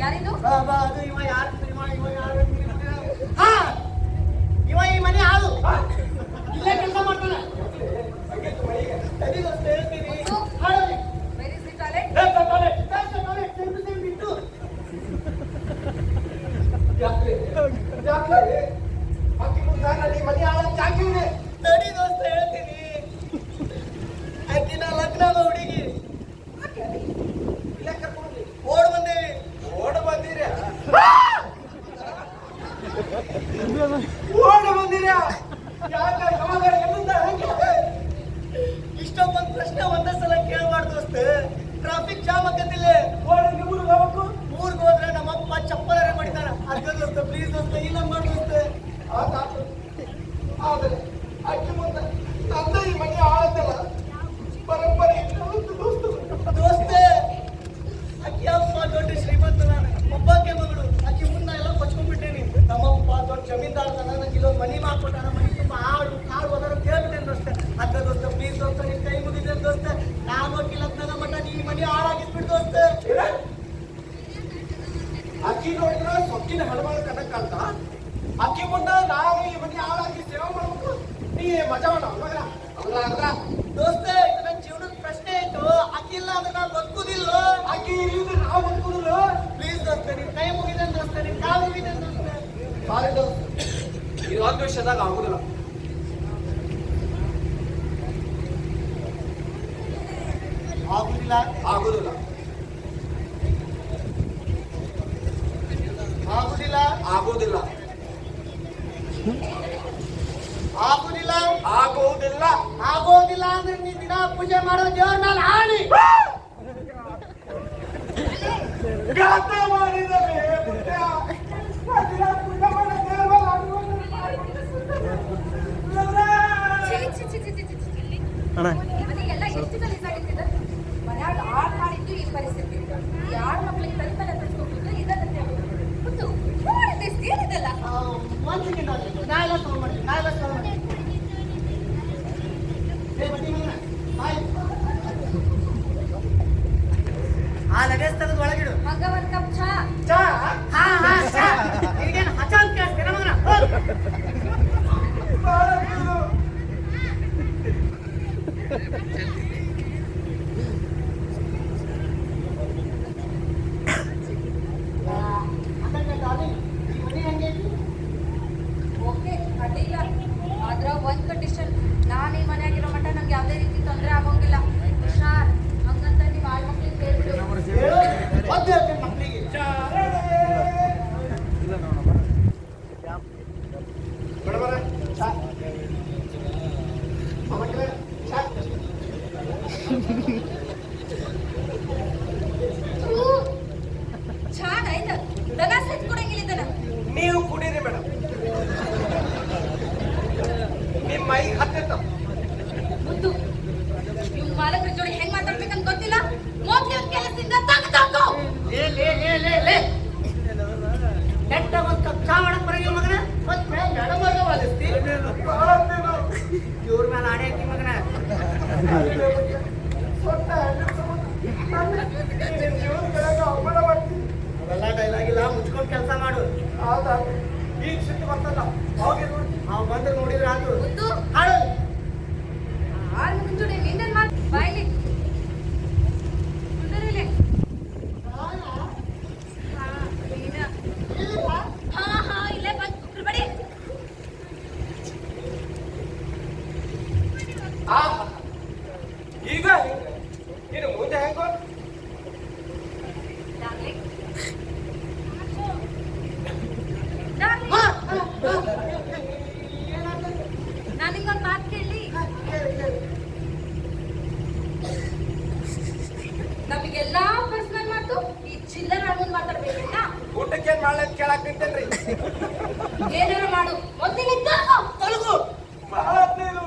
ಯಾರಿದು? ಅದು ಇವ ಯಾರು ಇವ ಈ ಮನೆ ಆಳು ಇಲ್ಲೇ ಕೆಲಸ ಮಾಡ್ತಾನೆ. ಹೇಳ್ತೀನಿ ಬಿಟ್ಟು ಮನೆ ಆಳ ಜಾಗಿವ್ರೆ. ತಡಿ ದೋಸ್ತ ಹೇಳ್ತೀನಿ. ಆಕಿನ ಲಗ್ನದ ಹುಡುಗಿ ಓಡ್ ಬಂದೇವಿ. ಓಡ ಬಂದಿರ ಓಡ ಬಂದಿರ ಯಾಕೆ ಯಾವಾಗ ಎಲ್ಲಿಂದ ಹೆಂಗೆ? ಇಷ್ಟೊಂದು ಪ್ರಶ್ನೆ ಒಂದೇ ಸಲ ಕೇಳಬಾರ್ದು ದೋಸ್ತ. ಟ್ರಾಫಿಕ್ ಜಾಮ್ ಆಗತ್ತಿಲ್ಲ. ಓಡ ನಿಮ್ಗೆ ಹೋಗ್ಬೇಕು. ಊರ್ಗೆ ಹೋದ್ರೆ ನಮ್ಮಪ್ಪ ಚಪ್ಪಲರೆ ಮಾಡಿದಾರ. ಅರ್ಧ ದೋಸ್ತ ಪ್ಲೀಸ್ ದೋಸ್ತ ಇಲ್ಲ ಮಾಡಿ ದೋಸ್ತ. ಆತಾತು ಆದರೆ ಅಕ್ಕಿ ಮುಂದೆ ತಂದ ಈ ಮನೆ ಆಳತ್ತಲ್ಲ ಪರಂಪರೆ ದೋಸ್ತೆ ಅಕ್ಕಿ ಅಪ್ಪ ದೊಡ್ಡ ಶ್ರೀಮಂತ ನಾನು ಒಬ್ಬಾಕೆ ಮಗಳು ಅಕ್ಕಿ ಮುಂದೆ ಎಲ್ಲ ಕೊಚ್ಕೊಂಡ್ಬಿಟ್ಟೇನಿ ನಮ್ಮಪ್ಪ ದೊಡ್ಡ ಜಮೀನ್ದಾರ ನನಗೆ ಇಲ್ಲೊಂದು ಮನಿ ಮಾಡ್ಕೊಟ್ಟಾನ ಮನಿ ತುಂಬ ಆಡು ಕಾಡು ಅದರ ಕೇಳ್ಬಿಟ್ಟೇನೆ ದೋಸ್ತೆ ಅಕ್ಕ ದೋಸ್ತ ಪ್ಲೀಸ್ ದೋಸ್ತ ನಿನ್ ಕೈ ಮುಗಿದೇನೆ ದೋಸ್ತೆ ನಾನು ವಕೀಲತ್ನಾಗ ಮಟ್ಟ ನೀ ಮನಿ ಹಾಳಾಗಿಸ್ಬಿಟ್ಟು ದೋಸ್ತೆ ಅಕ್ಕಿ ನೋಡಿದ್ರೆ ಸೊಕ್ಕಿನ ಹಣಮಾಳ ಕನಕ ಅಂತ ಅಕ್ಕಿ ಮುಂದೆ ನಾವು ಈ ಮನೆ ಹಾಳಾಗಿ ಸೇವೆ ಮಾಡ್ಬೇಕು ನೀ ಮಜಾ ಮಾಡ ಅಲ್ಲ ದೋಸ್ತೆ ಇದು ನನ್ನ ಜೀವನದ ಪ್ರಶ್ನೆ ಆಯ್ತು ಅಕ್ಕಿ ಇಲ್ಲ ಅಂದ್ರೆ ನಾನು ಬದುಕುದಿಲ್ಲ ಅಕ್ಕಿ ಇಲ್ಲಿದ್ರೆ ನಾವು ಬದುಕುದಿಲ್ಲ ಪ್ಲೀಸ್ ದೋಸ್ತೆ ನಿನ್ ಕೈ ಮುಗಿದೇನೆ ದೋಸ್ತೆ ನಿನ್ ಕಾಲು ಮುಗಿದೇನೆ ದೋಸ್ತೆ ಸಾರಿ ದೋಸ್ತ ಇದು ಒಂದು ವಿಷಯದಾಗ ಆಗುದಿಲ್ಲ ಆಗುದಿಲ್ಲ ಆಗುದಿಲ್ಲ ಆಗುದಿಲ್ಲ ಆಗುದಿಲ್ಲ ಆಗುದಿಲ್ಲ ಆಗುವುದಿಲ್ಲ ಆಗೋದಿಲ್ಲ ಅಂದ್ರೆ ನೀ ದಿನ ಪೂಜೆ ಮಾಡೋ ದೇವ್ರ ಮೇಲೆ ಆಣಿ ಗಾತ ಮಾಡಿದರೆ ಪುಟ್ಟ ಅದಿನ ಪುಟ್ಟ ಮಾಡ ದೇವರ ಇವನಿಗೆಲ್ಲ ಎಷ್ಟು ಕಲಿಸಾಗಿತ್ತಿದೆ ಮನ್ಯಾಗ ಆಡ್ ಮಾಡಿದ್ದು ಈ ಪರಿಸ್ಥಿತಿ ಯಾರ ಮಕ್ಳಿಗೆ ಕಲಿತಲ್ಲ ತರಿಸ್ಕೊಟ್ಟು ಇದನ್ನ ಒಂದು ಏನಿದೆಲ್ಲ ಒಂದ್ ಸೆಕೆಂಡ್ ನಾ ಎಲ್ಲ ಸಾಲ್ವ್ ಮಾಡ್ತೀನಿ ನಾ ಎಲ್ಲ ಸಾಲ್ವ್ ಮಾಡ್ತೀನಿ ಆ ಲಗೇಜ್ ತೆಗೆದು ಒಳಗಿಡು ಮಗ ಒಂದ್ ಕಪ್ ಚಾ ಚಾ ಹಾ ಹಾ ಚಾ ಈಗೇನು ಹಚ ಅಂತ ಕೇಳಿಸ್ತೀರ ಮಗನ ಓಕೆ ಅಡ್ಡಿಲ್ಲ ಆದ್ರ ಒಂದ್ ಕಂಡೀಷನ್ ನಾನು ಈ ಮನ್ಯಾಗಿರೋ ಮಟ್ಟ ನಂಗೆ ಯಾವ್ದೇ ರೀತಿ ತೊಂದರೆ ಆಗೋಂಗಿಲ್ಲ ಹುಷಾರ್ ಹಂಗಂತ ನೀವ್ ಆಳ್ ಮಕ್ಳಿಗೆ ಹೇಳ್ಬಿಡು ಮತ್ತೆ ಹೇಳ್ತೀನಿ ಮಕ್ಕಳಿಗೆ ಬಡಬರ ಚಾ ಅವಕ್ಕೆ ಚಾ ಛಾನ್ ಆಯ್ತ ದನ ಸೆಟ್ ಕೊಡಂಗಿಲ್ಲ ಇದನ್ನ ನೀವು ಕುಡೀರಿ ಮೇಡಮ್ ನಿಮ್ಮ ಮೈಗೆ ಹತ್ತಿರ್ತಾವ ಮುದ್ದು ಇವ್ ಮಾಲಕರ ಜೋಡಿ ಹೆಂಗ್ ಮಾತಾಡ್ಬೇಕಂತ ಗೊತ್ತಿಲ್ಲ ಮೊದ್ಲು ಇವ್ನ ಕೆಲಸದಿಂದ ತಗ್ದಾಕೋ ಲೇ ನೆಟ್ಟ ಒಂದ್ ಕಪ್ ಚಾ ಮಾಡಕ್ ಬರಂಗಿಲ್ಲ ಮಗನ ಮತ್ತೆ ನಡಮಗ ವಾಲಿಸ್ತಿ ಇವ್ರ ಮೇಲೆ ಆಣೆ ಹಾಕಿ ಮಗನ ಅವೆಲ್ಲ ಡೈಲಾಗ್ ಇಲ್ಲ ಮುಚ್ಕೊಂಡ್ ಕೆಲಸ ಮಾಡು ಹೌದಾ ಈಗ ಸಿಟ್ಟು ಬರ್ತಲ್ಲ ಹೋಗಿ ನೋಡಿ ನಾವು ಬಂದ್ರೆ ನೋಡಿದ್ರೆ ಆತು ಮುದ್ದು ಹಾಡು ಆಳ್ ಮಗನ್ ಜೋಡಿ ನಿಂದನ್ ಮಾತ್ ಬಾಯ್ಲಿ ಕುಂದರಿಲೆ ಹಾ ಇಲ್ಲೇ ಬಂದ್ ಕುತ್ಬಿಡಿ ಈಗ ಇದು ಮುಂದೆ ಹೆಂಗೋ ಡಾರ್ಲಿಂಗ್ ನಾನು ನಿಂಗೊಂದು ಮಾತು ಕೇಳಿ ನಮಗೆಲ್ಲಾ ಪರ್ಸನಲ್ ಮಾತು ಈ ಚಿಲ್ಲರ್ ಮುಂದೆ ಮಾತಾಡ್ಬೇಕಿಲ್ಲ ಊಟಕ್ಕೆ ಏನ್ ಮಾಡ್ಲಿ ಅಂತ ಕೇಳಕ್ ನಿಂತೇನ್ರಿ ಏನಾರ ಮಾಡು ಮೊದಲಿಗೆ ತೊಲಗು ಬಹಳ ನೀನು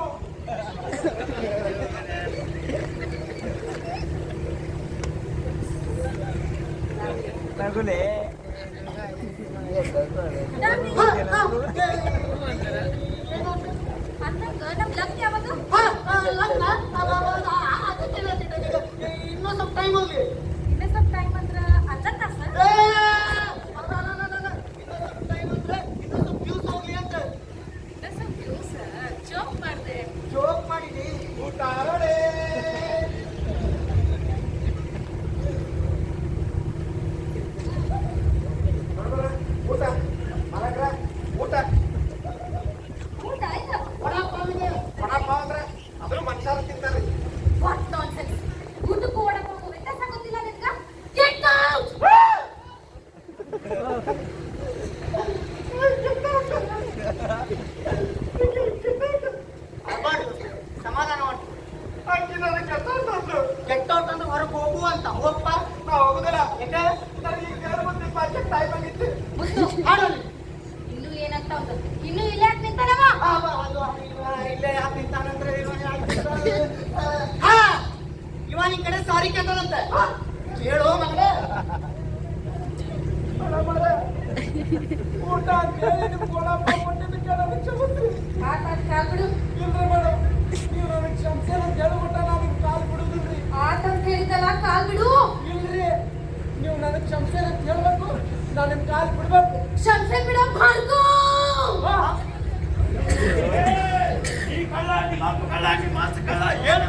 ಅಂದಂಗ ನಮ್ ಲಕ್ ಯಾವಾಗ ಇನ್ನೂ ಸ್ವಲ್ಪ ಟೈಮ್ ಹೋಗ್ಲಿ ಇನ್ನೂ ಸ್ವಲ್ಪ ಟೈಮ್ ಅಂದ್ರ ಅರ್ಧ ತಾಸ ಜೋಕ್ ಮಾಡ್ದೆ ಜೋಕ್ ಮಾಡಿದಿ ಊಟ ಆರೋಡೆ ಊಟ ಮಲಗ್ರ ಊಟ ಊಟ ಅಂತೇಳಿ ನಿಮ್ ಗೋಳಪ್ಪ ಕೊಟ್ಟಿದ್ದಕ್ಕೆ ನನಗೆ ಕ್ಷಮಿಸ್ರಿ. ಆತ ಕಾಲ್ ಬಿಡು. ಇಲ್ರಿ ಮೇಡಮ್, ನೀವು ನನಗೆ ಕ್ಷಮಿಸಿ ಅಂತ ಹೇಳ್ಬಿಟ್ಟ ನಾನು ಕಾಲು ಬಿಡುದಿಲ್ರಿ. ಆತ ಅಂತ ಹೇಳಿದಲ್ಲ ಕಾಲ್ ಬಿಡು. ಇಲ್ರಿ, ನೀವು ನನಗೆ ಕ್ಷಮಿಸಿ ಅಂತ ಹೇಳ್ಬೇಕು, ನಾನು ನಿಮ್ ಕಾಲು ಬಿಡ್ಬೇಕು. ಕ್ಷಮಿಸಿ ಬಿಡ ಭಾರ್ಗೋ. ಈ ಕಳ್ಳ ನಿಮ್ಮ ಅಪ್ಪ ಕಳ್ಳ ನಿಮ್ಮ ಅಪ್ಪ ಕಳ್ಳ ಏನು